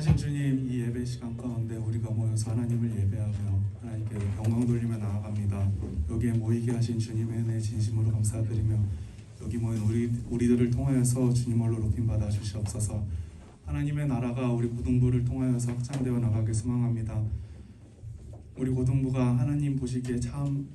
사랑하신 주님, 이 예배 시간 가운데 우리가 모여서 하나님을 예배하며 하나님께 영광 돌리며 나아갑니다. 여기에 모이게 하신 주님의 은혜에 진심으로 감사드리며 여기 모인 우리들을 통하여서 주님 홀로 높임 받아 주시옵소서. 하나님의 나라가 우리 고등부를 통하여서 확장되어 나가길 소망합니다. 우리 고등부가 하나님 보시기에 참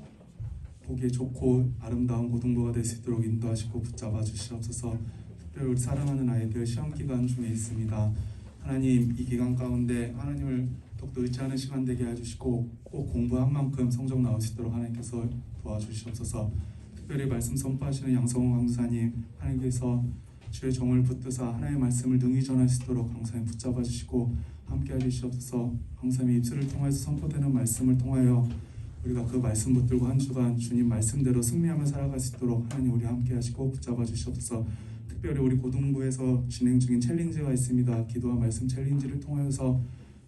보기에 좋고 아름다운 고등부가 될 수 있도록 인도하시고 붙잡아 주시옵소서. 특별히 우리 사랑하는 아이들 시험 기간 중에 있습니다. 하나님, 이 기간 가운데 하나님을 더욱더 의지하는 시간 되게 해주시고 꼭 공부한 만큼 성적 나올 수 있도록 하나님께서 도와주시옵소서. 특별히 말씀 선포하시는 양성호 강사님, 하나님께서 주의 정을 붙드사 하나님의 말씀을 능히 전할 수 있도록 강사님 붙잡아 주시고 함께 해주시옵소서. 강사님의 입술을 통해서 선포되는 말씀을 통하여 우리가 그 말씀 붙들고 한 주간 주님 말씀대로 승리하며 살아갈 수 있도록 하나님 우리 함께 하시고 붙잡아 주시옵소서. 특별히 우리 고등부에서 진행 중인 챌린지가 있습니다. 기도와 말씀 챌린지를 통해서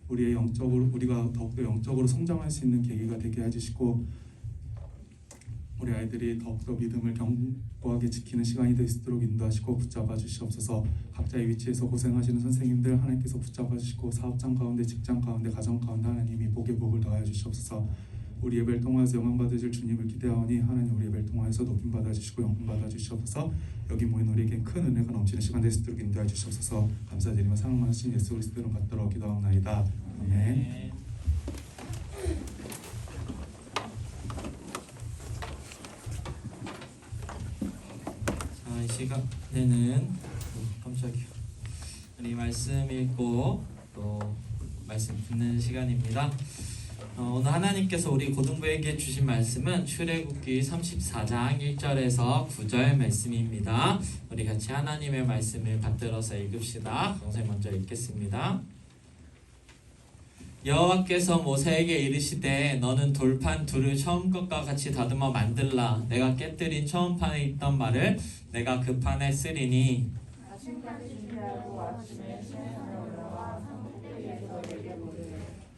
우리가 더욱더 영적으로 성장할 수 있는 계기가 되게 해주시고 우리 아이들이 더욱더 믿음을 견고하게 지키는 시간이 될 수 있도록 인도하시고 붙잡아 주시옵소서. 각자의 위치에서 고생하시는 선생님들 하나님께서 붙잡아 주시고 사업장 가운데, 직장 가운데, 가정 가운데 하나님이 복의 복을 더하여 주시옵소서. 우리 예배를 통해서 영광 받으실 주님을 기대하오니 하나님 우리 예배를 통해서 높임 받아주시고 영광 받아주시옵소서. 여기 모인 우리에겐 큰 은혜가 넘치는 시간 될 수 있도록 인도해 주시옵소서. 감사드리며 사랑하신 예수 그리스도를 받들어 기도하옵나이다. 아멘. 이 시간에는 깜짝이야. 우리 말씀 읽고 또 말씀 듣는 시간입니다. 오늘 하나님께서 우리 고등부에게 주신 말씀은 출애굽기 34장 1절에서 9절 말씀입니다. 우리 같이 하나님의 말씀을 받들어서 읽읍시다. 강사님 먼저 읽겠습니다. 여호와께서 모세에게 이르시되 너는 돌판 둘을 처음 것과 같이 다듬어 만들라. 내가 깨뜨린 처음 판에 있던 말을 내가 그 판에 쓰리니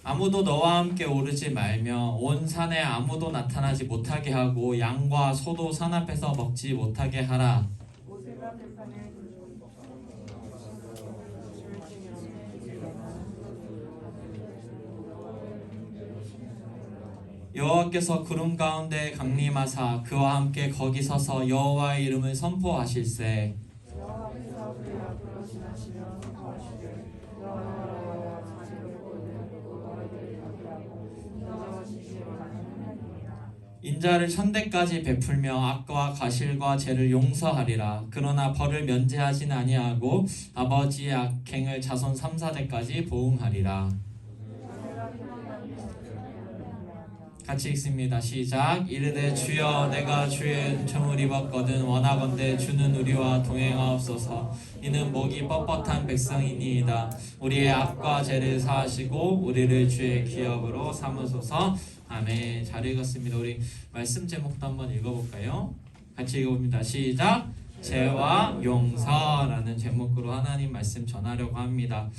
아무도 너와 함께 오르지 말며 온 산에 아무도 나타나지 못하게 하고 양과 소도 산 앞에서 먹지 못하게 하라. 여호와께서 구름 가운데 강림하사 그와 함께 거기 서서 여호와의 이름을 선포하실세. 인자를 천대까지 베풀며 악과 가실과 죄를 용서하리라. 그러나 벌을 면제하진 아니하고 아버지의 악행을 자손 3, 4대까지 보응하리라. 같이 읽습니다. 시작. 이르되 주여 내가 주의 은총을 입었거든 원하건대 주는 우리와 동행하옵소서. 이는 목이 뻣뻣한 백성이니이다. 우리의 악과 죄를 사하시고 우리를 주의 기업으로 삼으소서. 아멘. 잘 읽었습니다. 우리 말씀 제목도 한번 읽어볼까요? 같이 읽어봅니다. 시작. 죄와 용서라는 제목으로 하나님 말씀 전하려고 합니다.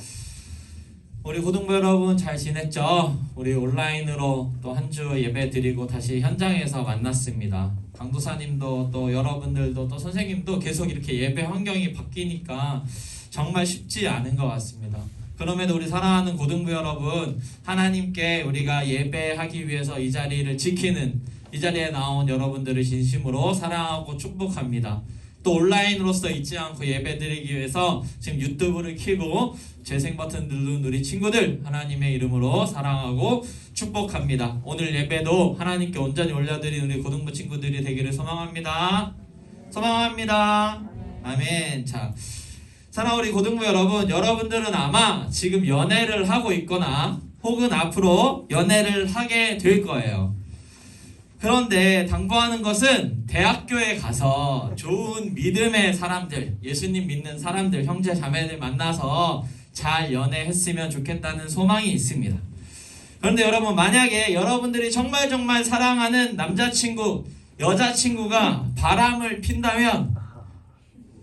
우리 고등부 여러분 잘 지냈죠? 우리 온라인으로 또 한 주 예배 드리고 다시 현장에서 만났습니다. 강도사님도 또 여러분들도 또 선생님도 계속 이렇게 예배 환경이 바뀌니까 정말 쉽지 않은 것 같습니다. 그럼에도 우리 사랑하는 고등부 여러분, 하나님께 우리가 예배하기 위해서 이 자리를 지키는 이 자리에 나온 여러분들을 진심으로 사랑하고 축복합니다. 또 온라인으로서 잊지 않고 예배드리기 위해서 지금 유튜브를 켜고 재생 버튼 누른 우리 친구들 하나님의 이름으로 사랑하고 축복합니다. 오늘 예배도 하나님께 온전히 올려드린 우리 고등부 친구들이 되기를 소망합니다. 소망합니다. 아멘. 자, 사랑하는 우리 고등부 여러분, 여러분들은 아마 지금 연애를 하고 있거나 혹은 앞으로 연애를 하게 될 거예요. 그런데 당부하는 것은 대학교에 가서 좋은 믿음의 사람들, 예수님 믿는 사람들, 형제 자매들 만나서 잘 연애했으면 좋겠다는 소망이 있습니다. 그런데 여러분, 만약에 여러분들이 정말 사랑하는 남자친구, 여자친구가 바람을 핀다면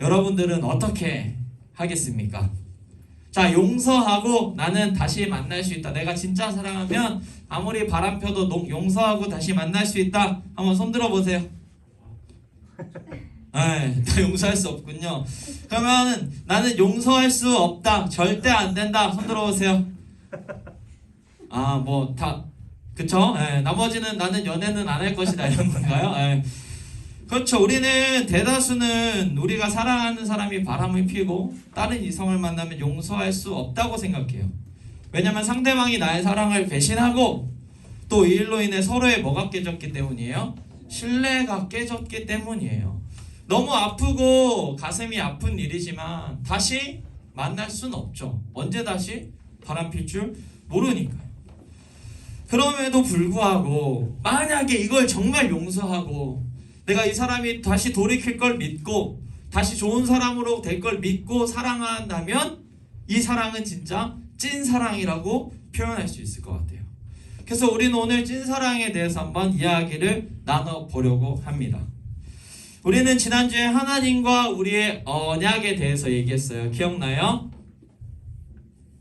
여러분들은 어떻게 하겠습니까? 자, 용서하고 나는 다시 만날 수 있다. 내가 진짜 사랑하면 아무리 바람 펴도 용서하고 다시 만날 수 있다. 한번 손 들어 보세요. 다 용서할 수 없군요. 그러면 나는 용서할 수 없다, 절대 안 된다, 손 들어보세요. 뭐 다 그쵸? 나머지는 나는 연애는 안 할 것이다 이런 건가요? 그렇죠. 우리는 대다수는 우리가 사랑하는 사람이 바람을 피고 다른 이성을 만나면 용서할 수 없다고 생각해요. 왜냐면 상대방이 나의 사랑을 배신하고 또 이 일로 인해 서로의 뭐가 깨졌기 때문이에요? 신뢰가 깨졌기 때문이에요. 너무 아프고 가슴이 아픈 일이지만 다시 만날 수는 없죠. 언제 다시 바람필 줄 모르니까요. 그럼에도 불구하고 만약에 이걸 정말 용서하고 내가 이 사람이 다시 돌이킬 걸 믿고 다시 좋은 사람으로 될 걸 믿고 사랑한다면 이 사랑은 진짜 찐사랑이라고 표현할 수 있을 것 같아요. 그래서 우리는 오늘 찐사랑에 대해서 한번 이야기를 나눠보려고 합니다. 우리는 지난주에 하나님과 우리의 언약에 대해서 얘기했어요. 기억나요?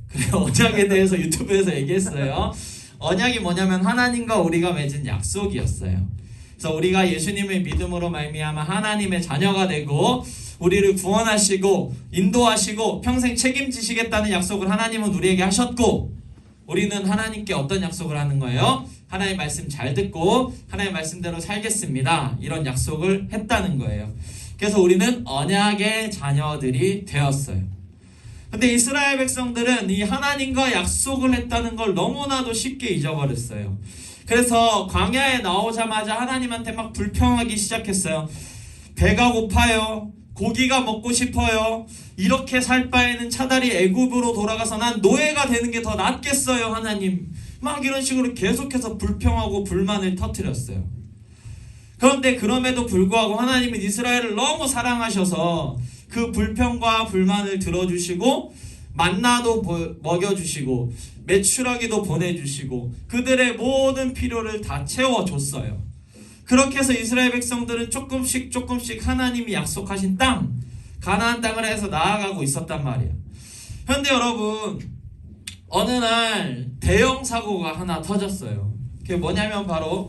그래, 언약에 대해서 유튜브에서 얘기했어요. 언약이 뭐냐면 하나님과 우리가 맺은 약속이었어요. 그래서 우리가 예수님의 믿음으로 말미암아 하나님의 자녀가 되고 우리를 구원하시고 인도하시고 평생 책임지시겠다는 약속을 하나님은 우리에게 하셨고, 우리는 하나님께 어떤 약속을 하는 거예요? 하나님 말씀 잘 듣고 하나님 말씀대로 살겠습니다, 이런 약속을 했다는 거예요. 그래서 우리는 언약의 자녀들이 되었어요. 근데 이스라엘 백성들은 이 하나님과 약속을 했다는 걸 너무나도 쉽게 잊어버렸어요. 그래서 광야에 나오자마자 하나님한테 막 불평하기 시작했어요. 배가 고파요. 고기가 먹고 싶어요. 이렇게 살 바에는 차라리 애굽으로 돌아가서 난 노예가 되는 게 더 낫겠어요, 하나님. 막 이런 식으로 계속해서 불평하고 불만을 터뜨렸어요. 그런데 그럼에도 불구하고 하나님은 이스라엘을 너무 사랑하셔서 그 불평과 불만을 들어주시고 만나도 먹여주시고 메추라기도 보내주시고 그들의 모든 필요를 다 채워줬어요. 그렇게 해서 이스라엘 백성들은 조금씩 하나님이 약속하신 땅, 가나안 땅을 해서 나아가고 있었단 말이에요. 그런데 여러분, 어느 날 대형 사고가 하나 터졌어요. 그게 뭐냐면 바로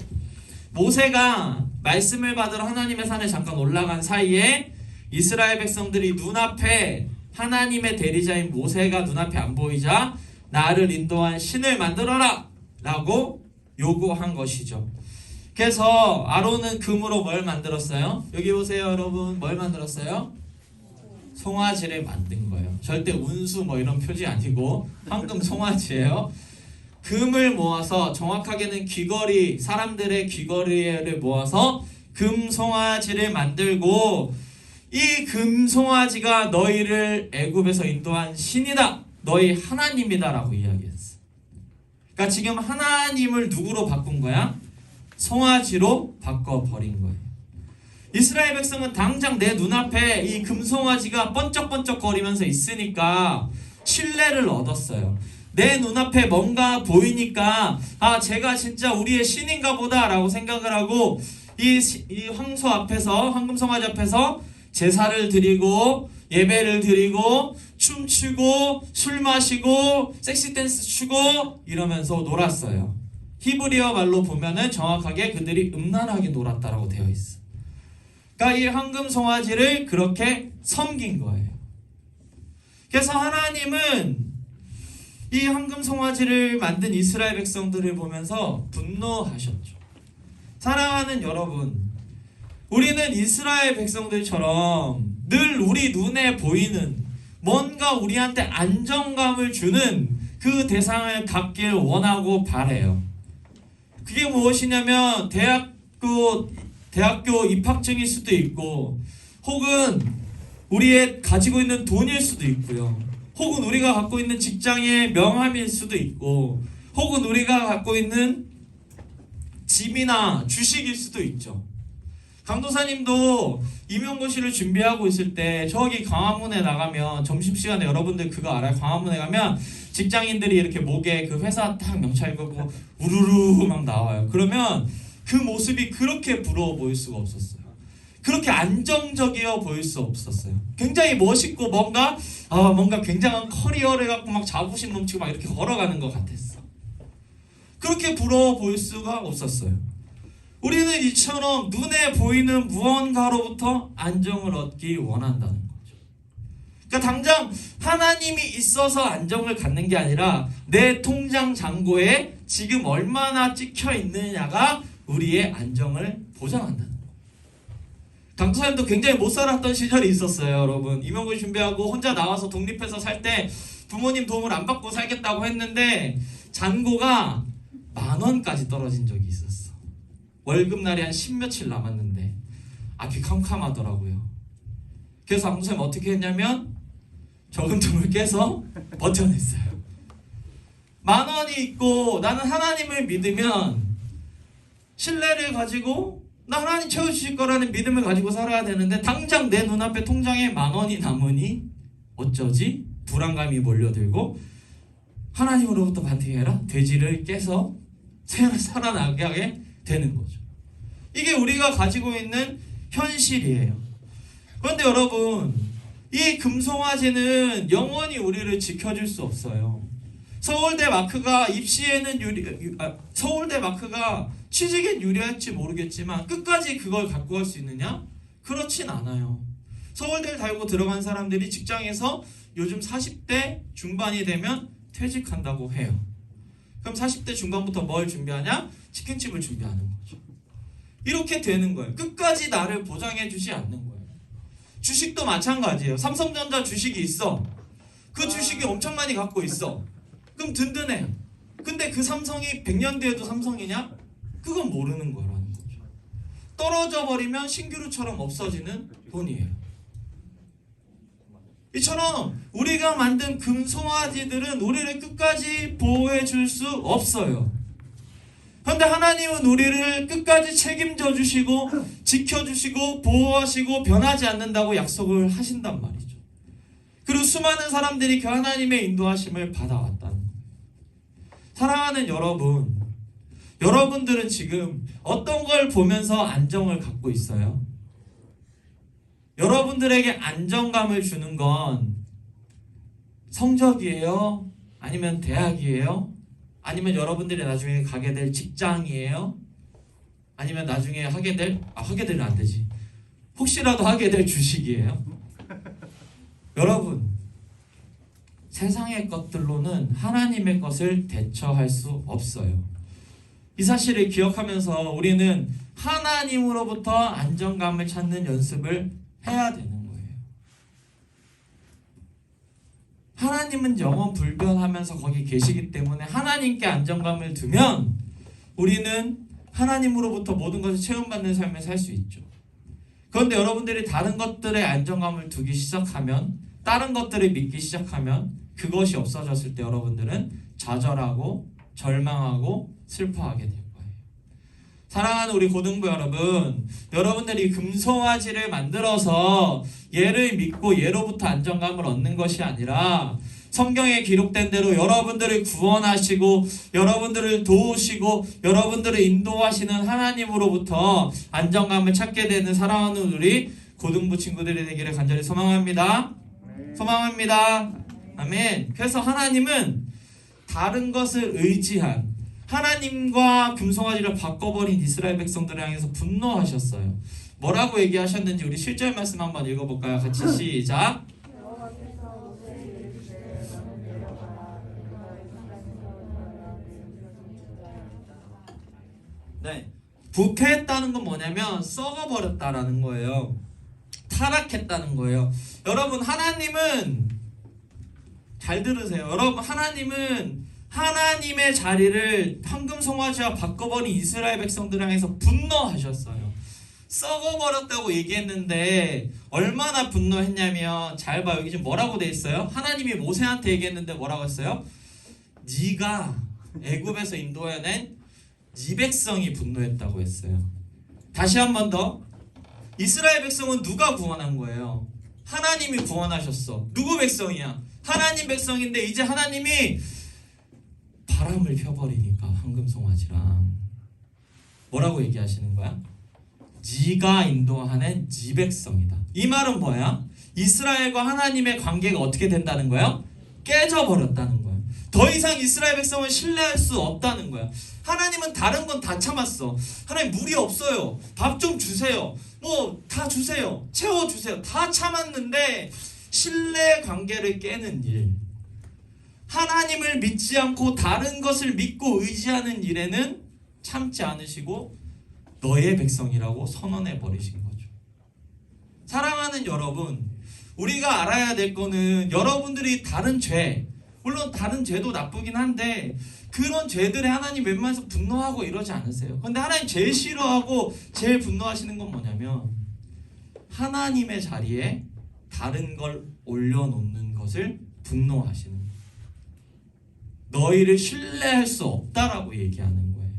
모세가 말씀을 받으러 하나님의 산에 잠깐 올라간 사이에 이스라엘 백성들이 눈앞에 하나님의 대리자인 모세가 눈앞에 안 보이자 나를 인도한 신을 만들어라 라고 요구한 것이죠. 그래서 아론은 금으로 뭘 만들었어요? 여기 보세요 여러분, 뭘 만들었어요? 송아지를 만든 거예요. 절대 운수 뭐 이런 표지 아니고 황금 송아지예요. 금을 모아서, 정확하게는 귀걸이, 사람들의 귀걸이를 모아서 금 송아지를 만들고, 이 금 송아지가 너희를 애굽에서 인도한 신이다, 너희 하나님이다 라고 이야기했어. 그러니까 지금 하나님을 누구로 바꾼 거야? 송아지로 바꿔버린 거예요. 이스라엘 백성은 당장 내 눈앞에 이 금송아지가 번쩍번쩍 거리면서 있으니까 신뢰를 얻었어요. 내 눈앞에 뭔가 보이니까 제가 진짜 우리의 신인가 보다 라고 생각을 하고 이 황소 앞에서, 황금송아지 앞에서 제사를 드리고 예배를 드리고 춤추고 술 마시고 섹시 댄스 추고 이러면서 놀았어요. 히브리어 말로 보면은 정확하게 그들이 음란하게 놀았다라고 되어 있어. 그러니까 이 황금 송아지를 그렇게 섬긴 거예요. 그래서 하나님은 이 황금 송아지를 만든 이스라엘 백성들을 보면서 분노하셨죠. 사랑하는 여러분, 우리는 이스라엘 백성들처럼 늘 우리 눈에 보이는 뭔가 우리한테 안정감을 주는 그 대상을 갖길 원하고 바래요. 그게 무엇이냐면 대학교 입학증일 수도 있고, 혹은 우리의 가지고 있는 돈일 수도 있고요. 혹은 우리가 갖고 있는 직장의 명함일 수도 있고, 혹은 우리가 갖고 있는 집이나 주식일 수도 있죠. 강도사님도 임용고시를 준비하고 있을 때 저기 광화문에 나가면, 점심시간에 여러분들 그거 알아요? 광화문에 가면 직장인들이 이렇게 목에 그 회사 딱 명찰 걸고 우르르 막 나와요. 그러면 그 모습이 그렇게 부러워 보일 수가 없었어요. 그렇게 안정적이어 보일 수 없었어요. 굉장히 멋있고 뭔가 굉장한 커리어를 갖고 막 자부심 넘치고 막 이렇게 걸어가는 것 같았어. 그렇게 부러워 보일 수가 없었어요. 우리는 이처럼 눈에 보이는 무언가로부터 안정을 얻기 원한다는 거죠. 그러니까 당장 하나님이 있어서 안정을 갖는 게 아니라 내 통장 잔고에 지금 얼마나 찍혀 있느냐가 우리의 안정을 보장한다는 거예요. 강도사님도 굉장히 못 살았던 시절이 있었어요. 여러분, 임용고 준비하고 혼자 나와서 독립해서 살 때 부모님 도움을 안 받고 살겠다고 했는데 잔고가 10,000원까지 떨어진 적이 있었어. 월급날이 한 10며칠 남았는데 앞이 캄캄하더라고요. 그래서 강도사님 어떻게 했냐면 저금통을 깨서 버텨냈어요. 10,000원이 있고 나는 하나님을 믿으면 신뢰를 가지고 나 하나님 채워주실 거라는 믿음을 가지고 살아야 되는데 당장 내 눈앞에 통장에 10,000원이 남으니 어쩌지? 불안감이 몰려들고 하나님으로부터 반대해라? 돼지를 깨서 살아나게 되는 거죠. 이게 우리가 가지고 있는 현실이에요. 그런데 여러분, 이 금송아지는 영원히 우리를 지켜줄 수 없어요. 서울대 마크가 입시에는 서울대 마크가 취직엔 유리할지 모르겠지만 끝까지 그걸 갖고 갈 수 있느냐? 그렇진 않아요. 서울대를 달고 들어간 사람들이 직장에서 요즘 40대 중반이 되면 퇴직한다고 해요. 그럼 40대 중반부터 뭘 준비하냐? 치킨집을 준비하는 거죠. 이렇게 되는 거예요. 끝까지 나를 보장해 주지 않는 거예요. 주식도 마찬가지예요. 삼성전자 주식이 있어. 그 주식이 엄청 많이 갖고 있어. 그럼 든든해. 근데 그 삼성이 100년 뒤에도 삼성이냐? 그건 모르는 거라는 거죠. 떨어져 버리면 신규루처럼 없어지는 돈이에요. 이처럼 우리가 만든 금송아지들은 우리를 끝까지 보호해 줄 수 없어요. 그런데 하나님은 우리를 끝까지 책임져 주시고 지켜주시고 보호하시고 변하지 않는다고 약속을 하신단 말이죠. 그리고 수많은 사람들이 그 하나님의 인도하심을 받아왔다는 거예요. 사랑하는 여러분, 여러분들은 지금 어떤 걸 보면서 안정을 갖고 있어요? 여러분들에게 안정감을 주는 건 성적이에요? 아니면 대학이에요? 아니면 여러분들이 나중에 가게 될 직장이에요? 아니면 나중에 하게 되면 안 되지. 혹시라도 하게 될 주식이에요? 여러분, 세상의 것들로는 하나님의 것을 대처할 수 없어요. 이 사실을 기억하면서 우리는 하나님으로부터 안정감을 찾는 연습을 해야 되는 거예요. 하나님은 영원 불변하면서 거기 계시기 때문에 하나님께 안정감을 두면 우리는 하나님으로부터 모든 것을 체험받는 삶을 살 수 있죠. 그런데 여러분들이 다른 것들에 안정감을 두기 시작하면, 다른 것들을 믿기 시작하면 그것이 없어졌을 때 여러분들은 좌절하고 절망하고 슬퍼하게 돼요. 사랑하는 우리 고등부 여러분, 여러분들이 금송아지를 만들어서 얘를 믿고 얘로부터 안정감을 얻는 것이 아니라 성경에 기록된 대로 여러분들을 구원하시고 여러분들을 도우시고 여러분들을 인도하시는 하나님으로부터 안정감을 찾게 되는 사랑하는 우리 고등부 친구들이 되기를 간절히 소망합니다. 소망합니다. 아멘. 그래서 하나님은 다른 것을 의지한, 하나님과 금송아지를 바꿔버린 이스라엘 백성들을 향해서 분노하셨어요. 뭐라고 얘기하셨는지 우리 실절 말씀 한번 읽어볼까요? 같이 시작. 네, 부패했다는 건 뭐냐면 썩어버렸다라는 거예요. 타락했다는 거예요. 여러분, 하나님은 잘 들으세요. 여러분, 하나님은 하나님의 자리를 황금송아지와 바꿔버린 이스라엘 백성들 향해서 분노하셨어요. 썩어버렸다고 얘기했는데 얼마나 분노했냐면, 잘 봐, 여기 지금 뭐라고 돼 있어요? 하나님이 모세한테 얘기했는데 뭐라고 했어요? 네가 애굽에서 인도해낸 네 백성이 분노했다고 했어요. 다시 한 번 더. 이스라엘 백성은 누가 구원한 거예요? 하나님이 구원하셨어. 누구 백성이야? 하나님 백성인데 이제 하나님이 바람을 펴버리니까 황금송아지랑 뭐라고 얘기하시는 거야? 네가 인도하는 네 백성이다. 이 말은 뭐야? 이스라엘과 하나님의 관계가 어떻게 된다는 거야? 깨져버렸다는 거야. 더 이상 이스라엘 백성을 신뢰할 수 없다는 거야. 하나님은 다른 건 다 참았어. 하나님 물이 없어요. 밥 좀 주세요. 뭐 다 주세요. 채워주세요. 다 참았는데 신뢰 관계를 깨는 일, 하나님을 믿지 않고 다른 것을 믿고 의지하는 일에는 참지 않으시고 너의 백성이라고 선언해 버리신 거죠. 사랑하는 여러분, 우리가 알아야 될 거는 여러분들이 다른 죄, 물론 다른 죄도 나쁘긴 한데 그런 죄들에 하나님 웬만해서 분노하고 이러지 않으세요. 근데 하나님 제일 싫어하고 제일 분노하시는 건 뭐냐면 하나님의 자리에 다른 걸 올려놓는 것을 분노하시는 거예요. 너희를 신뢰할 수 없다라고 얘기하는 거예요.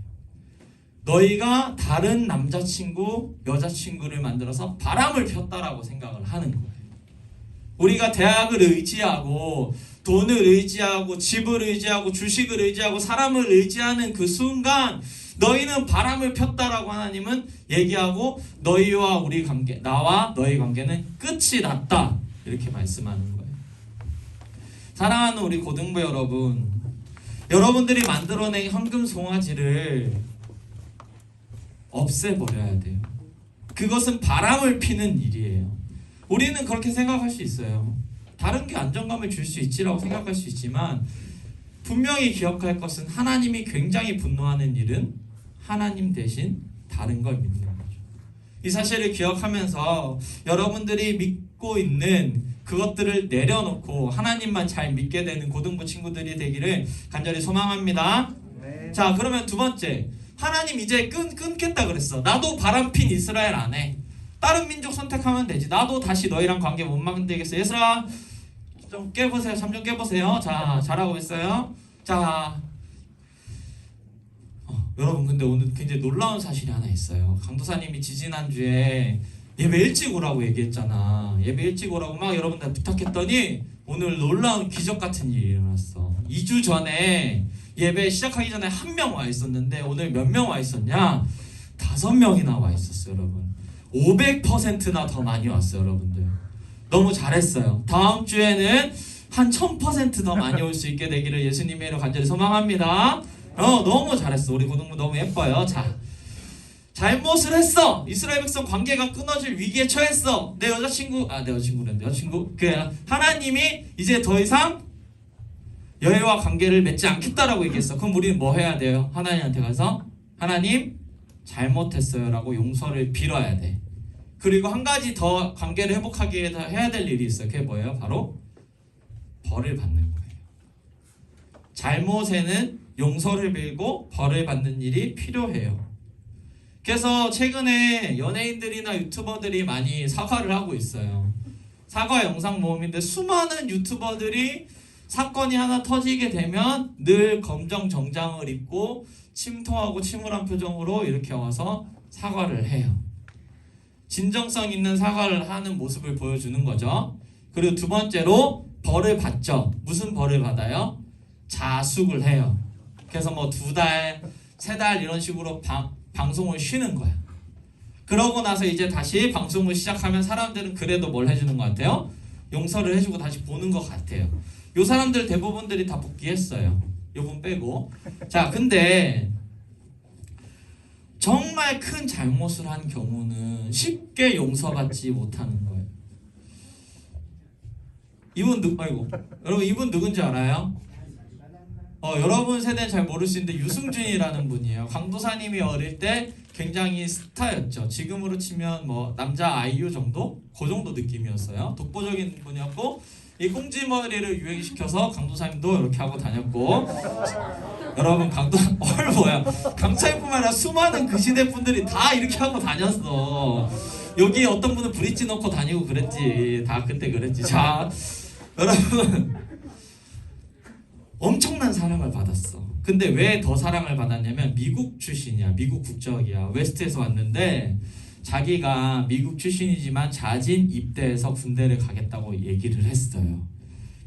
너희가 다른 남자친구, 여자친구를 만들어서 바람을 폈다라고 생각을 하는 거예요. 우리가 대학을 의지하고 돈을 의지하고 집을 의지하고 주식을 의지하고 사람을 의지하는 그 순간 너희는 바람을 폈다라고 하나님은 얘기하고 너희와 우리 관계, 나와 너희 관계는 끝이 났다 이렇게 말씀하는 거예요. 사랑하는 우리 고등부 여러분, 여러분들이 만들어낸 현금 송아지를 없애버려야 돼요. 그것은 바람을 피는 일이에요. 우리는 그렇게 생각할 수 있어요. 다른 게 안정감을 줄 수 있지라고 생각할 수 있지만 분명히 기억할 것은 하나님이 굉장히 분노하는 일은 하나님 대신 다른 걸 믿는 거죠. 이 사실을 기억하면서 여러분들이 믿고 있는 그것들을 내려놓고 하나님만 잘 믿게 되는 고등부 친구들이 되기를 간절히 소망합니다. 네. 자, 그러면 두 번째, 하나님 이제 끊겠다 그랬어. 나도 바람핀 이스라엘 안 해. 다른 민족 선택하면 되지. 나도 다시 너희랑 관계 못 만들겠어. 얘들아 좀 깨보세요. 잠 좀 깨보세요. 자, 잘하고 있어요. 자, 여러분 근데 오늘 굉장히 놀라운 사실이 하나 있어요. 강도사님이 지지난주에 예배 일찍 오라고 얘기했잖아. 예배 일찍 오라고 막 여러분들 부탁했더니 오늘 놀라운 기적 같은 일이 일어났어. 2주 전에 예배 시작하기 전에 1명 와 있었는데 오늘 몇 명 와 있었냐? 5명이나 와 있었어요, 여러분. 500%나 더 많이 왔어요, 여러분들. 너무 잘했어요. 다음 주에는 한 1000% 더 많이 올 수 있게 되기를 예수님의 이름으로 간절히 소망합니다. 너무 잘했어. 우리 고등부 너무 예뻐요. 자, 잘못을 했어. 이스라엘 백성 관계가 끊어질 위기에 처했어. 내 여자친구 하나님이 이제 더 이상 여호와 관계를 맺지 않겠다라고 얘기했어. 그럼 우리는 뭐 해야 돼요? 하나님한테 가서 하나님 잘못했어요 라고 용서를 빌어야 돼. 그리고 한 가지 더 관계를 회복하기 위해서 해야 될 일이 있어요. 그게 뭐예요? 바로 벌을 받는 거예요. 잘못에는 용서를 빌고 벌을 받는 일이 필요해요. 그래서 최근에 연예인들이나 유튜버들이 많이 사과를 하고 있어요. 사과 영상 모음인데 수많은 유튜버들이 사건이 하나 터지게 되면 늘 검정 정장을 입고 침통하고 침울한 표정으로 이렇게 와서 사과를 해요. 진정성 있는 사과를 하는 모습을 보여주는 거죠. 그리고 두 번째로 벌을 받죠. 무슨 벌을 받아요? 자숙을 해요. 그래서 뭐 2달, 3달 이런 식으로 방송을 쉬는 거야. 그러고 나서 이제 다시 방송을 시작하면 사람들은 그래도 뭘 해주는 것 같아요? 용서를 해주고 다시 보는 것 같아요. 요 사람들 대부분들이 다 복귀했어요. 요분 빼고. 자, 근데 정말 큰 잘못을 한 경우는 쉽게 용서받지 못하는 거예요. 여러분 이분 누군지 알아요? 여러분 세대는 잘 모를 수 있는데 유승준이라는 분이에요. 강도사님이 어릴 때 굉장히 스타였죠. 지금으로 치면 뭐 남자 아이유 정도? 그 정도 느낌이었어요. 독보적인 분이었고 이 꽁지머리를 유행시켜서 강도사님도 이렇게 하고 다녔고 여러분 강차이뿐만 아니라 수많은 그 시대 분들이 다 이렇게 하고 다녔어. 여기 어떤 분은 브릿지 넣고 다니고 그랬지. 다 그때 그랬지. 자, 여러분 엄청난 사랑을 받았어. 근데 왜 더 사랑을 받았냐면 미국 출신이야. 미국 국적이야. 웨스트에서 왔는데 자기가 미국 출신이지만 자진 입대해서 군대를 가겠다고 얘기를 했어요.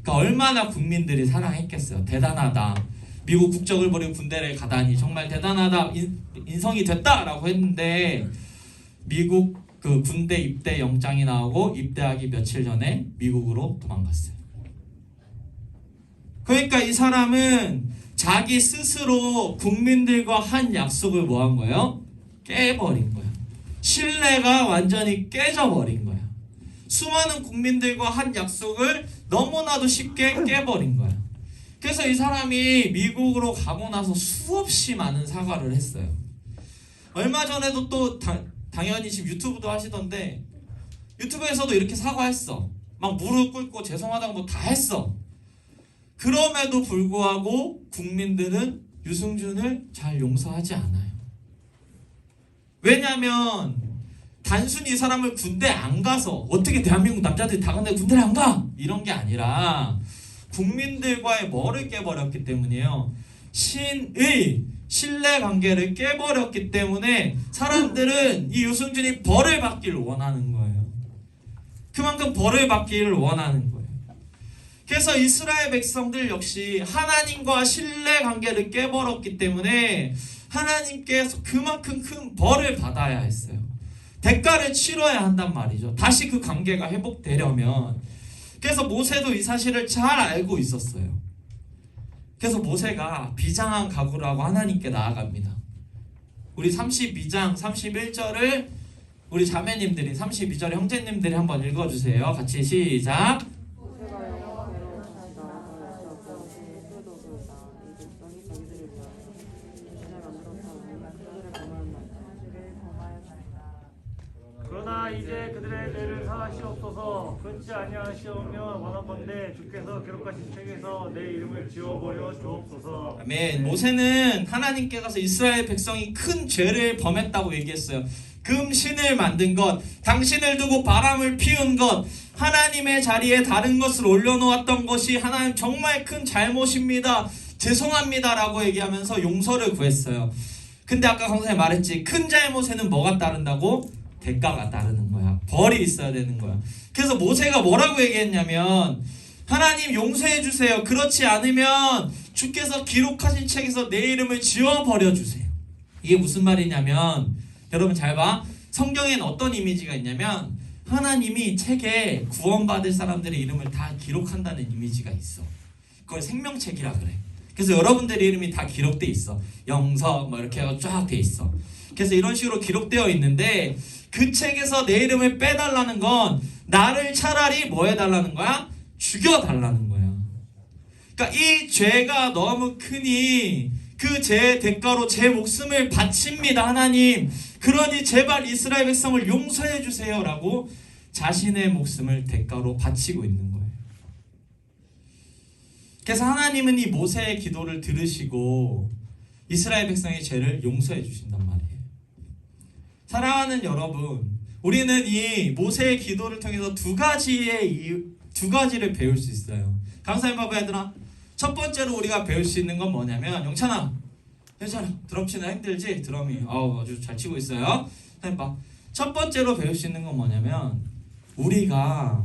그러니까 얼마나 국민들이 사랑했겠어요. 대단하다. 미국 국적을 버리고 군대를 가다니 정말 대단하다. 인성이 됐다라고 했는데 미국 그 군대 입대 영장이 나오고 입대하기 며칠 전에 미국으로 도망갔어요. 그러니까 이 사람은 자기 스스로 국민들과 한 약속을 뭐 한 거예요? 깨버린 거야. 신뢰가 완전히 깨져버린 거야. 수많은 국민들과 한 약속을 너무나도 쉽게 깨버린 거야. 그래서 이 사람이 미국으로 가고 나서 수없이 많은 사과를 했어요. 얼마 전에도 또 당연히 지금 유튜브도 하시던데 유튜브에서도 이렇게 사과했어. 막 무릎 꿇고 죄송하다고 뭐 다 했어. 그럼에도 불구하고 국민들은 유승준을 잘 용서하지 않아요. 왜냐하면 단순히 이 사람을 군대 안 가서 어떻게 대한민국 남자들이 다 근데 군대를 안 가? 이런 게 아니라 국민들과의 뭐를 깨버렸기 때문이에요. 신의 신뢰관계를 깨버렸기 때문에 사람들은 이 유승준이 벌을 받기를 원하는 거예요. 그만큼 벌을 받기를 원하는 거예요. 그래서 이스라엘 백성들 역시 하나님과 신뢰관계를 깨버렸기 때문에 하나님께서 그만큼 큰 벌을 받아야 했어요. 대가를 치러야 한단 말이죠. 다시 그 관계가 회복되려면. 그래서 모세도 이 사실을 잘 알고 있었어요. 그래서 모세가 비장한 각오를 하고 하나님께 나아갑니다. 우리 32장 31절을 우리 자매님들이 32절 형제님들이 한번 읽어주세요. 같이 시작. 그러나 이제 그들의 죄를 사하시옵소서. 그렇지 아니하시오면 원하건대 주께서 기록하신 책에서 내 이름을 지워버려 주옵소서. 아멘. 모세는 하나님께 가서 이스라엘 백성이 큰 죄를 범했다고 얘기했어요. 금신을 만든 것, 당신을 두고 바람을 피운 것, 하나님의 자리에 다른 것을 올려놓았던 것이 하나님 정말 큰 잘못입니다. 죄송합니다 라고 얘기하면서 용서를 구했어요. 근데 아까 강사님 말했지, 큰 잘못에는 뭐가 따른다고? 대가가 따르는 거야. 벌이 있어야 되는 거야. 그래서 모세가 뭐라고 얘기했냐면 하나님 용서해 주세요. 그렇지 않으면 주께서 기록하신 책에서 내 이름을 지워버려 주세요. 이게 무슨 말이냐면 여러분 잘 봐. 성경에는 어떤 이미지가 있냐면 하나님이 책에 구원받을 사람들의 이름을 다 기록한다는 이미지가 있어. 그걸 생명책이라 그래. 그래서 여러분들의 이름이 다 기록돼 있어. 영석 뭐 이렇게 해서 쫙 돼 있어. 그래서 이런 식으로 기록되어 있는데 그 책에서 내 이름을 빼달라는 건 나를 차라리 뭐 해달라는 거야? 죽여달라는 거야. 그러니까 이 죄가 너무 크니 그 죄의 대가로 제 목숨을 바칩니다 하나님. 그러니 제발 이스라엘 백성을 용서해 주세요 라고 자신의 목숨을 대가로 바치고 있는 거예요. 그래서 하나님은 이 모세의 기도를 들으시고 이스라엘 백성의 죄를 용서해 주신단 말이에요. 사랑하는 여러분, 우리는 이 모세의 기도를 통해서 두 가지를 배울 수 있어요. 강사님 봐봐 얘들아. 첫 번째로 우리가 배울 수 있는 건 뭐냐면 영찬아 드럼 치는 힘들지? 드럼이 아주 잘 치고 있어요. 봐. 첫 번째로 배울 수 있는 건 뭐냐면 우리가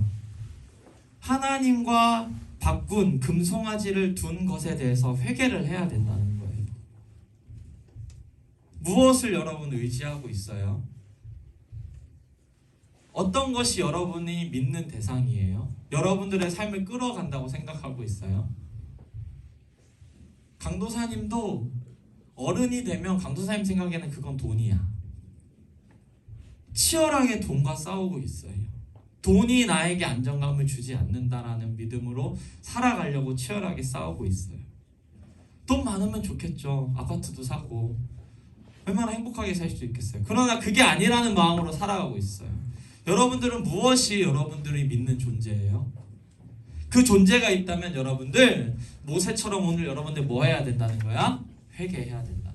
하나님과 바꾼 금송아지를 둔 것에 대해서 회개를 해야 된다는 거예요. 무엇을 여러분 의지하고 있어요? 어떤 것이 여러분이 믿는 대상이에요? 여러분들의 삶을 끌어간다고 생각하고 있어요? 강도사님도 어른이 되면 강도사님 생각에는 그건 돈이야. 치열하게 돈과 싸우고 있어요. 돈이 나에게 안정감을 주지 않는다라는 믿음으로 살아가려고 치열하게 싸우고 있어요. 돈 많으면 좋겠죠. 아파트도 사고 얼마나 행복하게 살 수 있겠어요. 그러나 그게 아니라는 마음으로 살아가고 있어요. 여러분들은 무엇이 여러분들이 믿는 존재예요? 그 존재가 있다면 여러분들 모세처럼 오늘 여러분들 뭐 해야 된다는 거야? 회개해야 된다.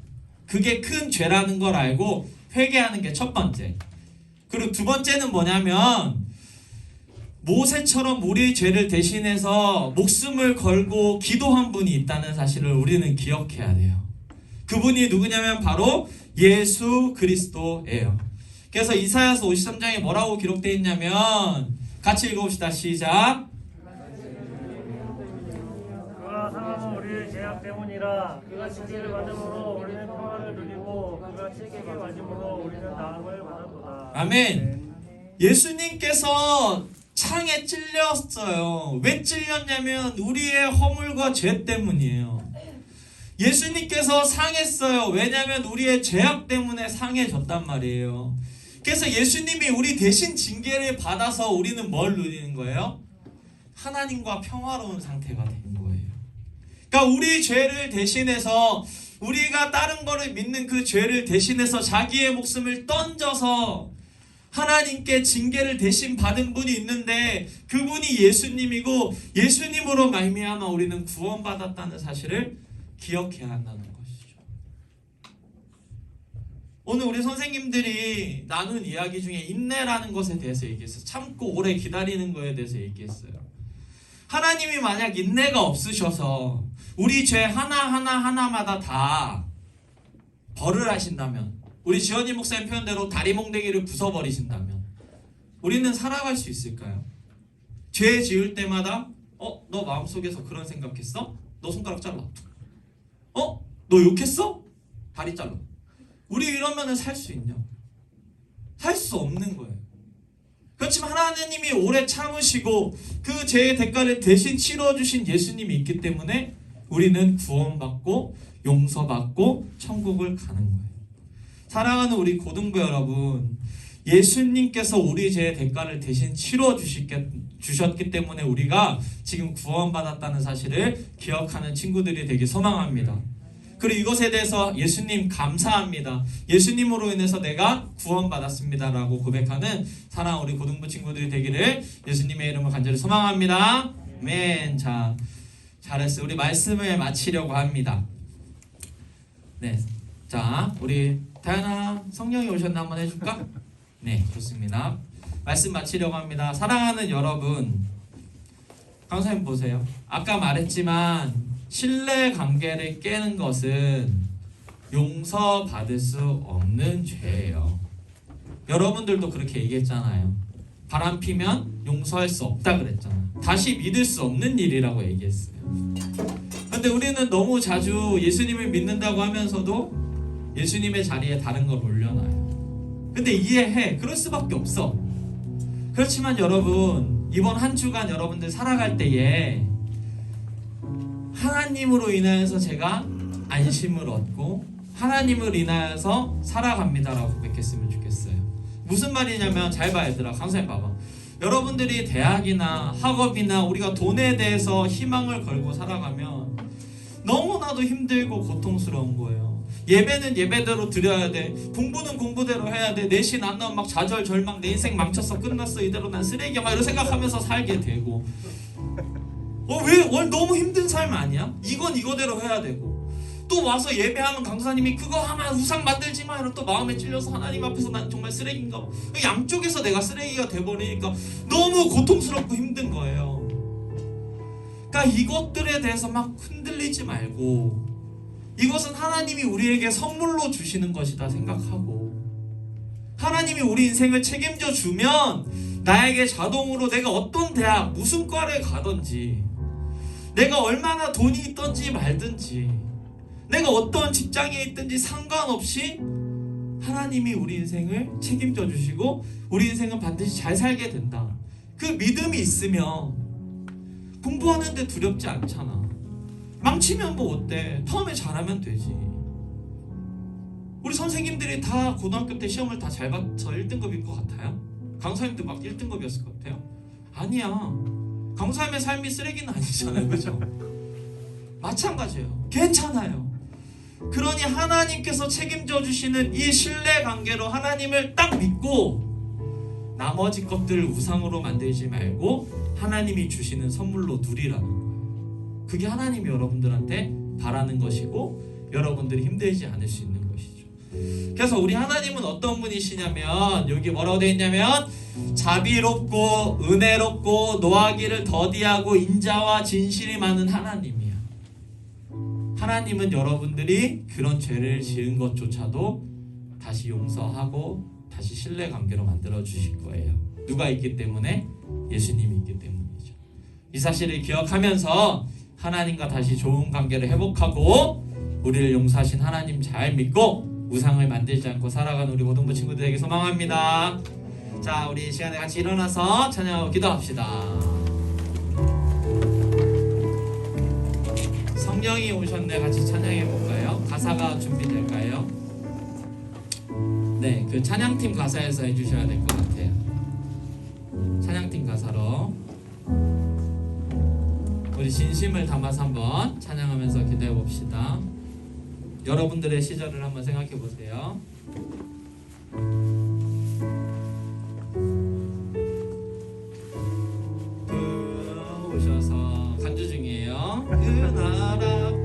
그게 큰 죄라는 걸 알고 회개하는 게 첫 번째. 그리고 두 번째는 뭐냐면 모세처럼 우리의 죄를 대신해서 목숨을 걸고 기도한 분이 있다는 사실을 우리는 기억해야 돼요. 그분이 누구냐면 바로 예수 그리스도예요. 그래서 이사야서 53장에 뭐라고 기록되어 있냐면 같이 읽어봅시다. 시작. 그가 상함은 우리의 죄악 때문이라. 그가 징계를 받음으로 우리는 평안을 누리고 그가 책임을 맞음으로 우리는 나음을 받았도다. 아멘. 예수님께서 창에 찔렸어요. 왜 찔렸냐면 우리의 허물과 죄 때문이에요. 예수님께서 상했어요. 왜냐하면 우리의 죄악 때문에 상해졌단 말이에요. 그래서 예수님이 우리 대신 징계를 받아서 우리는 뭘 누리는 거예요? 하나님과 평화로운 상태가 된 거예요. 그러니까 우리 죄를 대신해서, 우리가 다른 거를 믿는 그 죄를 대신해서 자기의 목숨을 던져서 하나님께 징계를 대신 받은 분이 있는데, 그분이 예수님이고, 예수님으로 말미암아 우리는 구원받았다는 사실을 기억해야 한다는 것이죠. 오늘 우리 선생님들이 나눈 이야기 중에 인내라는 것에 대해서 얘기했어요. 참고 오래 기다리는 것에 대해서 얘기했어요. 하나님이 만약 인내가 없으셔서 우리 죄 하나마다 다 벌을 하신다면, 우리 지원이 목사님 표현대로 다리 몽댕이를 부숴버리신다면 우리는 살아갈 수 있을까요? 죄 지을 때마다 너 마음속에서 그런 생각했어? 너 손가락 잘라. 너 욕했어? 다리 잘라. 우리 이러면은 살 수 있냐? 살 수 없는 거예요. 그렇지만 하나님이 오래 참으시고 그 죄의 대가를 대신 치러주신 예수님이 있기 때문에 우리는 구원받고 용서받고 천국을 가는 거예요. 사랑하는 우리 고등부 여러분, 예수님께서 우리 죄의 대가를 대신 치러주셨기 때문에 우리가 지금 구원받았다는 사실을 기억하는 친구들이 되길 소망합니다. 그리고 이것에 대해서 예수님 감사합니다. 예수님으로 인해서 내가 구원받았습니다 라고 고백하는 사랑하는 우리 고등부 친구들이 되기를 예수님의 이름으로 간절히 소망합니다. 아멘. 자, 잘했어요. 우리 말씀을 마치려고 합니다. 네, 자, 우리 다현아, 성령이 오셨나 한번 해줄까? 네, 좋습니다. 말씀 마치려고 합니다. 사랑하는 여러분, 강사님 보세요. 아까 말했지만 신뢰 관계를 깨는 것은 용서받을 수 없는 죄예요. 여러분들도 그렇게 얘기했잖아요. 바람 피면 용서할 수 없다 그랬잖아요. 다시 믿을 수 없는 일이라고 얘기했어요. 근데 우리는 너무 자주 예수님을 믿는다고 하면서도 예수님의 자리에 다른 걸 올려놔요. 근데 이해해. 그럴 수밖에 없어. 그렇지만 여러분, 이번 한 주간 여러분들 살아갈 때에 하나님으로 인하여서 제가 안심을 얻고 하나님을 인하여서 살아갑니다라고 고백했으면 좋겠어요. 무슨 말이냐면, 잘 봐 얘들아, 강사님 봐봐. 여러분들이 대학이나 학업이나 우리가 돈에 대해서 희망을 걸고 살아가면 너무나도 힘들고 고통스러운 거예요. 예배는 예배대로 드려야 돼. 공부는 공부대로 해야 돼. 내신 안 나오면 막 좌절 절망, 내 인생 망쳤어, 끝났어, 이대로 난 쓰레기야, 막 이런 생각하면서 살게 되고, 왜 너무 힘든 삶 아니야? 이건 이거대로 해야 되고, 또 와서 예배하면 강사님이 그거 하면 우상 만들지 마, 이러면 또 마음에 찔려서 하나님 앞에서 난 정말 쓰레기인가 봐. 양쪽에서 내가 쓰레기가 돼버리니까 너무 고통스럽고 힘든 거예요. 그러니까 이것들에 대해서 막 흔들리지 말고, 이것은 하나님이 우리에게 선물로 주시는 것이다 생각하고, 하나님이 우리 인생을 책임져 주면 나에게 자동으로 내가 어떤 대학, 무슨 과를 가든지, 내가 얼마나 돈이 있든지 말든지, 내가 어떤 직장에 있든지 상관없이 하나님이 우리 인생을 책임져 주시고 우리 인생은 반드시 잘 살게 된다. 그 믿음이 있으면 공부하는데 두렵지 않잖아. 망치면 뭐 어때? 처음에 잘하면 되지. 우리 선생님들이 다 고등학교 때 시험을 다 잘 봐서 1등급일 것 같아요? 강사님도 막 1등급이었을 것 같아요? 아니야. 강사님의 삶이 쓰레기는 아니잖아요. 그죠? 마찬가지예요. 괜찮아요. 그러니 하나님께서 책임져 주시는 이 신뢰 관계로 하나님을 딱 믿고 나머지 것들을 우상으로 만들지 말고 하나님이 주시는 선물로 누리라는 거예요. 그게 하나님이 여러분들한테 바라는 것이고 여러분들이 힘들지 않을 수 있는 것이죠. 그래서 우리 하나님은 어떤 분이시냐면, 여기 뭐라고 되어 있냐면, 자비롭고 은혜롭고 노하기를 더디하고 인자와 진실이 많은 하나님이야. 하나님은 여러분들이 그런 죄를 지은 것조차도 다시 용서하고 다시 신뢰관계로 만들어 주실 거예요. 누가 있기 때문에? 예수님이 있기 때문이죠. 이 사실을 기억하면서 하나님과 다시 좋은 관계를 회복하고 우리를 용서하신 하나님 잘 믿고 우상을 만들지 않고 살아가는 우리 고등부 친구들에게 소망합니다. 자, 우리 이 시간에 같이 일어나서 찬양하고 기도합시다. 성령이 오셨네 같이 찬양해 볼까요? 가사가 준비될까요? 네, 그 찬양팀 가사에서 해주셔야 될 것 같아요. 찬양팀 가사로 우리 진심을 담아서 한번 찬양하면서 기도해 봅시다. 여러분들의 시절을 한번 생각해 보세요. 오셔서 간주 중이에요. 그 나라고.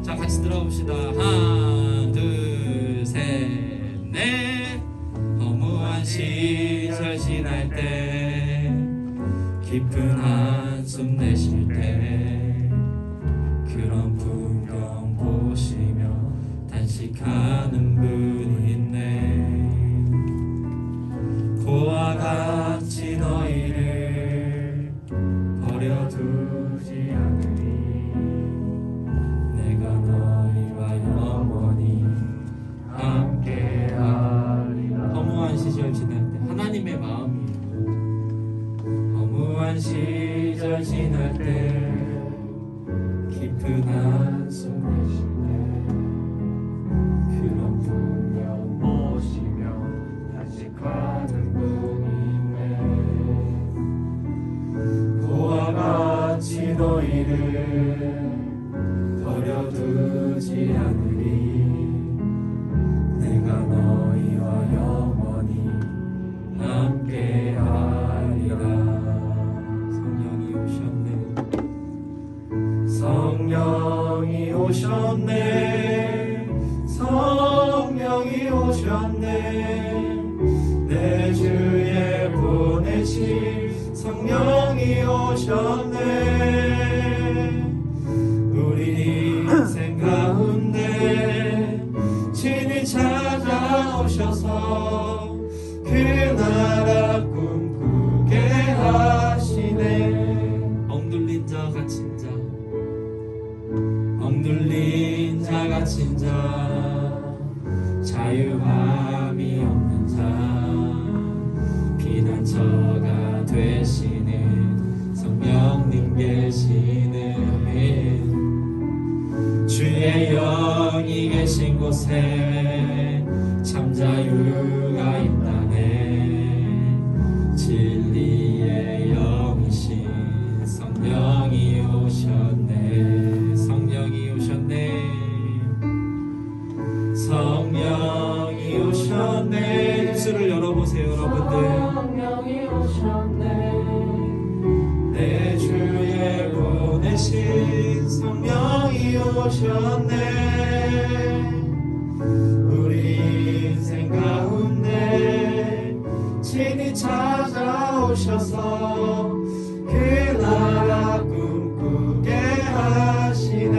자, 같이 들어봅시다. 하나, 둘, 셋, 넷. 허무한 시절 지날 때, 깊은 한숨 내쉴 때, 그런 풍경 보시며 단식하는 분이 있네. 고와 같이 너희를 버려두지 않으리. 내가 너희와 영원히 함께하리라. 허무한 시절 지날 때 하나님의 마음이에요. 허무한 시절 지날 때, 깊은 한숨 내쉴 때, 그런 풍경 보시며 단식하는 분이 있네. 고와 같이 너희를 버려두지 않으리. 내가 너희와 영원히 함께하리라. 성령이 오셨네. 성령이 오셨네. 성령이 오셨네. 내 주에 보내신 성령이 오셨네. 우리 인생 가운데 친히 찾아오셔서 그 나라 꿈꾸게 하시네. 억눌린 자 갇힌 자, 억눌린 자 갇힌 자, 자유함이 없는 자, 피난처가 되시는 성령님 계시는 주의 영이 계신 곳에 참 자유가 있다네. 진리의 영이신 성령이 오셨네. 성령이 오셨네. 성령이 오셨네. 입술을 열어보세요, 여러분들. 성령이 오셨네. 내 주에 보내신 성령이 오셨네. 우리 인생 가운데 친히 찾아오셔서 그 나라 꿈꾸게 하시네.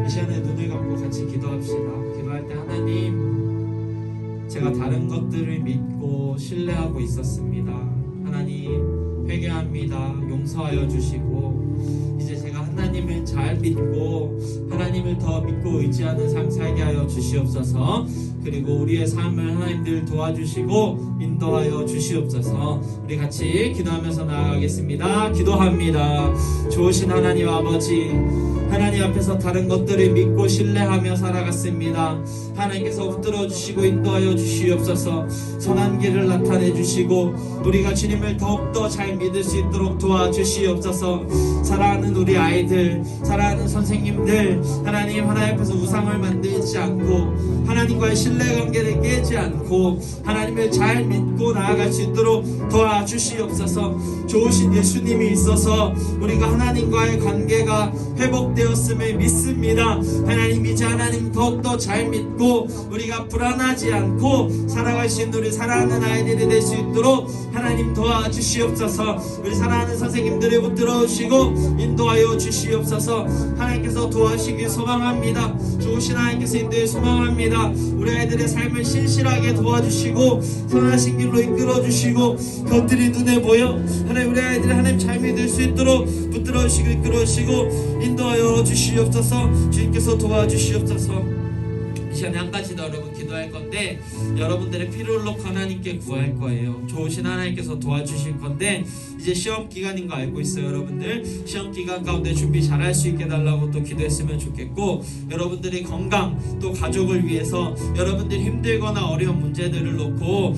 이 시간에 눈을 감고 같이 기도합시다. 기도할 때 하나님, 제가 다른 것들을 믿고 신뢰하고 있었습니다. 하나님, 회개합니다. 용서하여 주시고 이제 제가 하나님을 잘 믿고 하나님을 더 믿고 의지하는 삶 살게 하여 주시옵소서. 그리고 우리의 삶을 하나님들 도와주시고 인도하여 주시옵소서. 우리 같이 기도하면서 나아가겠습니다. 기도합니다. 좋으신 하나님 아버지, 하나님 앞에서 다른 것들을 믿고 신뢰하며 살아갔습니다. 하나님께서 붙들어 주시고 인도하여 주시옵소서. 선한 길을 나타내 주시고 우리가 주님을 더욱더 잘 믿을 수 있도록 도와주시옵소서. 사랑하는 우리 아이들, 사랑하는 선생님들, 하나님 앞에서 우상을 만들지 않고 하나님과의 신뢰관계를 깨지 않고 하나님을 잘 믿고 나아갈 수 있도록 도와주시옵소서. 좋으신 예수님이 있어서 우리가 하나님과의 관계가 회복되었음을 믿습니다. 하나님, 이제 하나님 더욱더 잘 믿고 우리가 불안하지 않고 살아갈 수 있는 우리 사랑하는 아이들이 될 수 있도록 하나님 도와주시옵소서. 우리 사랑하는 선생님들을 붙들어 주시고 인도하여 주시옵소서. 하나님께서 도와주시길 소망합니다. 좋으신 하나님께서 인도에 소망합니다. 우리 아이들의 삶을 신실하게 도와주시고 선하신 길로 이끌어 주시고 것들이 눈에 보여 하나님 우리 아이들이 하나님 잘 믿을 수 있도록 붙들어 주시고 이끌어 주시고 인도하여 주시옵소서. 주님께서 도와주시옵소서. 이 이 시간에 한 가지 더 여러분 기도할 건데 여러분들의 필요를 놓고 하나님께 구할 거예요. 좋으신 하나님께서 도와주실 건데 이제 시험 기간인 거 알고 있어요. 여러분들 시험 기간 가운데 준비 잘할 수 있게 달라고 또 기도했으면 좋겠고, 여러분들의 건강 또 가족을 위해서 여러분들이 힘들거나 어려운 문제들을 놓고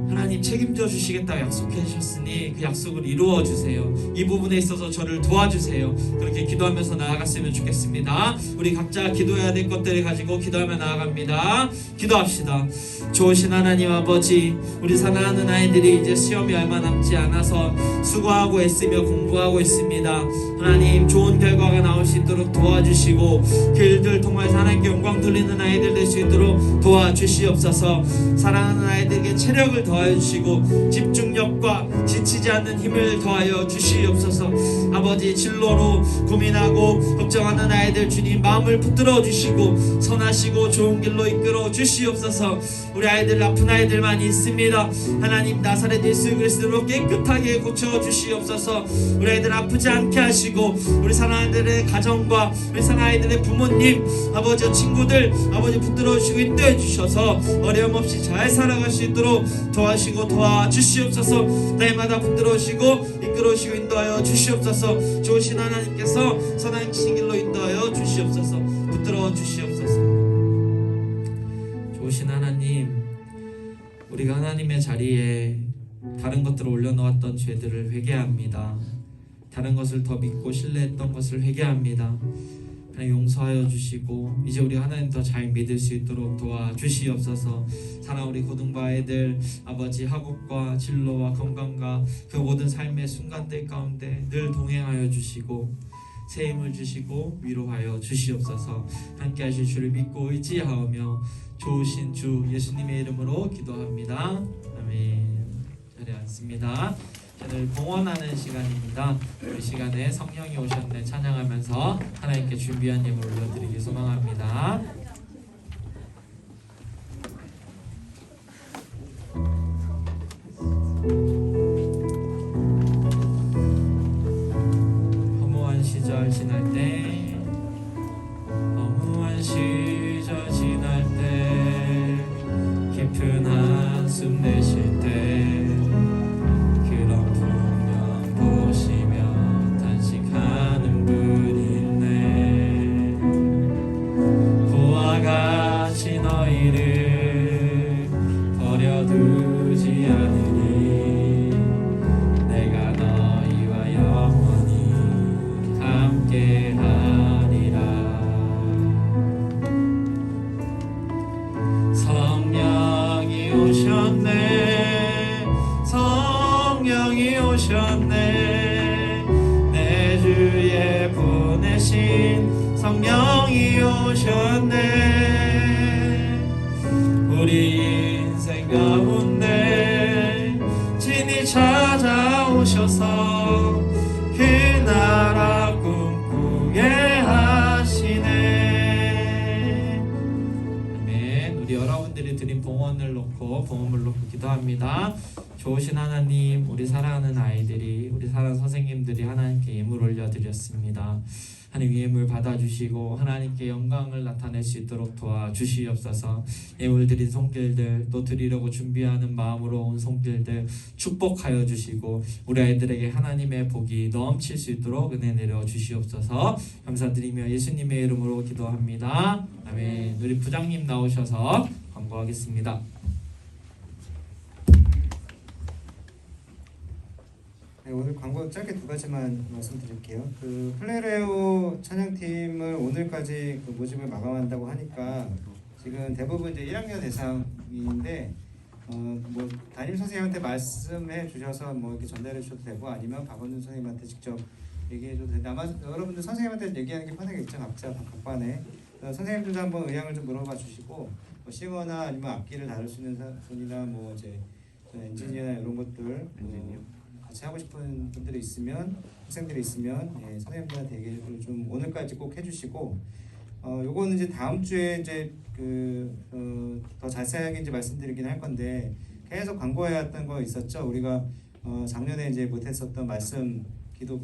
하나님 책임져 주시겠다고 약속해 주셨으니 그 약속을 이루어 주세요. 이 부분에 있어서 저를 도와주세요. 그렇게 기도하면서 나아갔으면 좋겠습니다. 우리 각자 기도해야 될 것들을 가지고 기도하며 나아갑니다. 기도합시다. 좋으신 하나님 아버지, 우리 사랑하는 아이들이 이제 시험이 얼마 남지 않아서 수고하고 애쓰며 공부하고 있습니다. 하나님 좋은 결과가 나올 수 있도록 도와주시고 그 일들 통해서 하나님께 영광 돌리는 아이들 될 수 있도록 도와주시옵소서. 사랑하는 아이들에게 체력을 더하여 주시고 집중력과 지치지 않는 힘을 더하여 주시옵소서. 아버지 진로로 고민하고 걱정하는 아이들 주님 마음을 붙들어 주시고 선하시고 좋은 길로 이끌어 주시옵소서. 우리 아이들 아픈 아이들만 있습니다. 하나님 나사렛 예수 그리스도로 깨끗하게 고쳐 주시옵소서. 우리 아이들 아프지 않게 하시고 우리 사랑하는 아이들의 가정과 우리 사랑하는 아이들의 부모님 아버지 친구들 아버지 붙들어 주시고 인도해 주셔서 어려움 없이 잘 살아갈 수 있도록 도와주시고 도와주시옵소서. 날마다 붙들어 주시고 이끌어 주시고 인도하여 주시옵소서. 좋으신 하나님께서 선하신 길로 인도하여 주시옵소서. 붙들어 주시옵소서. 좋으신 하나님, 우리가 하나님의 자리에 다른 것들을 올려놓았던 죄들을 회개합니다. 다른 것을 더 믿고 신뢰했던 것을 회개합니다. 하나님 용서하여 주시고 이제 우리 하나님 더 잘 믿을 수 있도록 도와주시옵소서. 사랑 우리 고등부 아이들 아버지 학업과 진로와 건강과 그 모든 삶의 순간들 가운데 늘 동행하여 주시고 새 힘을 주시고 위로하여 주시옵소서. 함께 하실 주를 믿고 의지하오며 좋으신 주 예수님의 이름으로 기도합니다. 아멘. 자리에 앉습니다. 오늘 봉헌하는 시간입니다. 이 시간에 성령이 오셨네 찬양하면서 하나님께 준비한 예물 올려드리기 소망합니다. 허무한 시절 지날 때, 허무한 시절 지날 때, 깊은 한숨 내쉴 때 성령이 오셨네. 우리 인생 가운데 친히 찾아오셔서 그 나라 꿈꾸게 하시네. 아멘. 우리 여러분들이 드린 봉헌을 놓고 봉헌을 놓고 기도합니다. 좋으신 하나님, 우리 사랑하는 아이들이 우리 사랑하는 선생님들이 하나님께 예물 올려드렸습니다. 하나님 예물 받아주시고 하나님께 영광을 나타낼 수 있도록 도와주시옵소서. 예물 드린 손길들 또 드리려고 준비하는 마음으로 온 손길들 축복하여 주시고 우리 아이들에게 하나님의 복이 넘칠 수 있도록 은혜 내려 주시옵소서. 감사드리며 예수님의 이름으로 기도합니다. 아멘. 우리 부장님 나오셔서 광고하겠습니다. 네, 오늘 광고 짧게 두 가지만 말씀드릴게요. 그 플레레오 찬양팀을 오늘까지 그 모집을 마감한다고 하니까 지금 대부분 이제 1학년 대상인데 뭐 담임 선생님한테 말씀해 주셔서 뭐 이렇게 전달해 주셔도 되고 아니면 박원준 선생님한테 직접 얘기해 줘도 되는데 아마 여러분들 선생님한테 얘기하는 게 편하겠죠. 각자 각반에 선생님들도 한번 의향을 좀 물어봐 주시고 뭐 싱어나 아니면 악기를 다룰 수 있는 분이나 뭐 이제 엔지니어나 이런 것들 같이 하고 싶은 분들이 있으면 학생들이 있으면 예, 선생님들한테 얘기를 좀 오늘까지 꼭 해주시고 요거는 이제 다음 주에 이제 더 자세하게 이제 말씀드리긴 할 건데 계속 광고해왔던 거 있었죠. 우리가 작년에 이제 못했었던 말씀 기도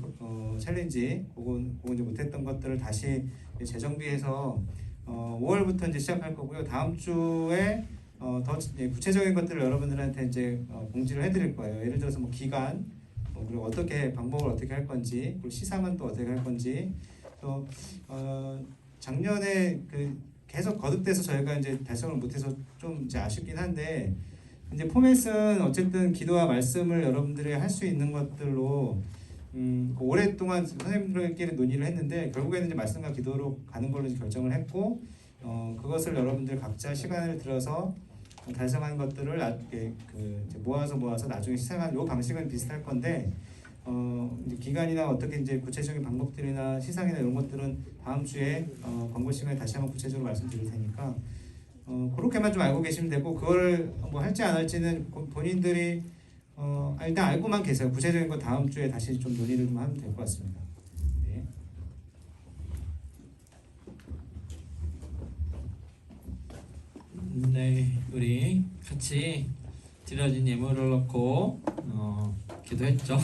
챌린지 그거 이제 못했던 것들을 다시 재정비해서 5월부터 이제 시작할 거고요. 다음 주에 더 구체적인 것들을 여러분들한테 이제 공지를 해드릴 거예요. 예를 들어서 뭐 기간, 그리고 어떻게 방법을 어떻게 할 건지, 그리고 시상은 또 어떻게 할 건지, 또 작년에 그 계속 거듭돼서 저희가 이제 달성을 못해서 좀 이제 아쉽긴 한데, 이제 포맷은 어쨌든 기도와 말씀을 여러분들이 할 수 있는 것들로 오랫동안 선생님들끼리 논의를 했는데 결국에는 이제 말씀과 기도로 가는 걸로 이제 결정을 했고, 그것을 여러분들 각자 시간을 들어서 달성한 것들을 이제 모아서 나중에 시상한 요 방식은 비슷할 건데, 이제 기간이나 어떻게 이제 구체적인 방법들이나 시상이나 이런 것들은 다음 주에 광고 시간에 다시 한번 구체적으로 말씀드릴 테니까 그렇게만 좀 알고 계시면 되고, 그걸 뭐 할지 안 할지는 본인들이 일단 알고만 계세요. 구체적인 거 다음 주에 다시 좀 논의를 좀 하면 될 것 같습니다. 네. 네, 우리 같이 드려진 예물을 넣고 기도했죠.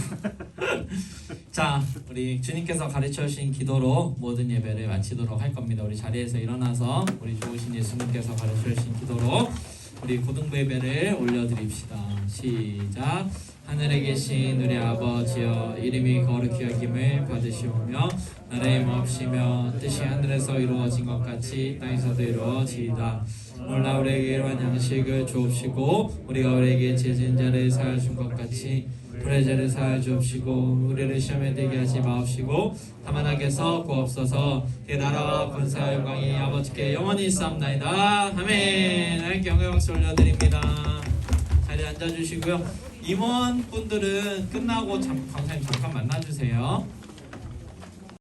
자, 우리 주님께서 가르쳐 주신 기도로 모든 예배를 마치도록 할 겁니다. 우리 자리에서 일어나서 우리 좋으신 예수님께서 가르쳐 주신 기도로 우리 고등부 예배를 올려드립시다. 시작. 하늘에 계신 우리 아버지여, 이름이 거룩히 여김을 받으시오며 나라의 마옵시며 뜻이 하늘에서 이루어진 것 같이 땅에서도 이루어지이다. 오늘 우리에게 일용할 양식을 주옵시고 우리가 우리에게 죄진 자를 사하여 준 것 같이 불의 죄를 사하여 주옵시고 우리를 시험에 들게 하지 마옵시고 다만 악에서 구하옵소서. 그 나라와 권세와 영광이 아버지께 영원히 있사옵나이다. 아멘. 하나님께 영광 박수 올려드립니다. 자리에 앉아주시고요. 임원분들은 끝나고 강사님 잠깐 만나주세요.